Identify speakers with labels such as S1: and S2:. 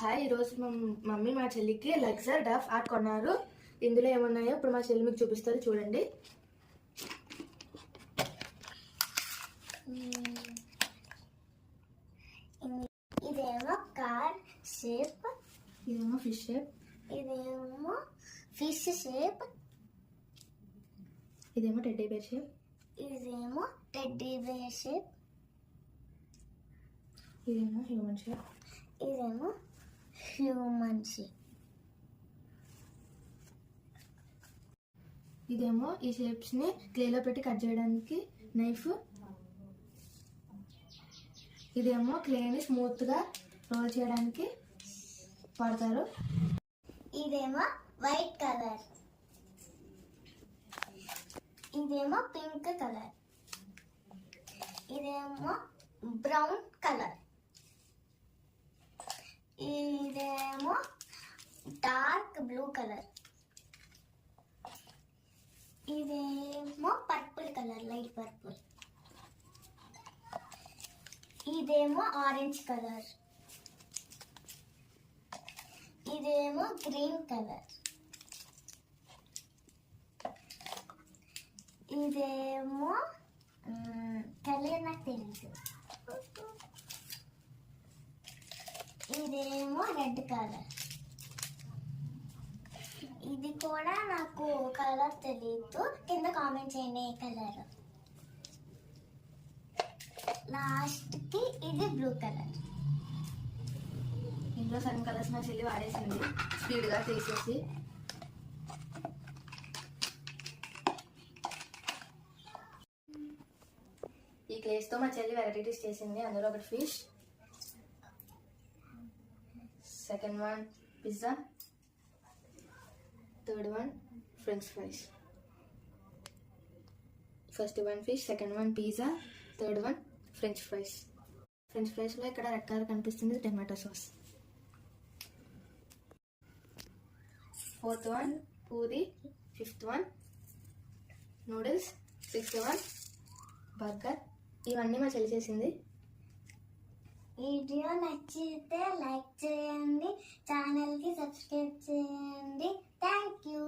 S1: Hi, ఈరోజు mummy మా చెల్లికి లెక్సర్ డఫ్ ఆర్ట్ కొన్నారు. ఇందులో ఏమున్నాయో ఇప్పుడు మా చెల్లి మీకు చూపిస్తారు, చూడండి.
S2: ఇదేమో కార్ షేప్,
S1: ఇదేమో ఫిష్ షేప్,
S2: ఇదేమో ఫిష్ షేప్,
S1: ఇదేమో టెడ్డీ బేర్ షేప్,
S2: ఇదేమో టెడ్డీ బేర్ షేప్,
S1: ఇదేమో హ్యూమన్ షేప్,
S2: ఇదేమో హ్యూమన్ షేప్.
S1: ఇదేమో ఈ షేప్స్ ని క్లేలో పెట్టి కట్ చేయడానికి నైఫ్. ఇదేమో క్లేని స్మూత్ గా రోల్ చేయడానికి వాడతారు.
S2: ఇదేమో వైట్ కలర్, ఇదేమో పింక్ కలర్, ఇదేమో బ్రౌన్ కలర్, ఇదేమో డార్క్ బ్లూ కలర్, ఇదేమో పర్పుల్ కలర్, లైట్ పర్పుల్, ఇదేమో ఆరెంజ్ కలర్, ఇదేమో గ్రీన్ కలర్, ఇదేమో కలర్ నాకు తెలియదు, ఇదేమో రెడ్ కలర్, ఇది కూడా నాకు కలర్ తెలియదు, కింద కామెంట్ చేయండి ఏ కలర్. లాస్ట్ కి ఇది బ్లూ కలర్.
S1: ఇందులో సగం కలర్స్ మా చెల్లి వాడేసింది స్పీడ్ గా తీసేసి. ఈ క్లేస్ తో మా చెల్లి వెరైటీస్ చేసింది. అందులో ఒకటి fish, second one pizza, third one French fries. First one fish, second one pizza, third one French fries. French fries లో ఇక్కడ రెడ్ కలర్ కనిపిస్తుంది, tomato sauce. Fourth one puri, fifth one noodles, sixth one burger. ఇవన్నీ మా చెల్లి చేసింది.
S2: Video నచ్చితే like చేయండి, ఛానల్కి సబ్స్క్రైబ్ చేయండి. Thank you.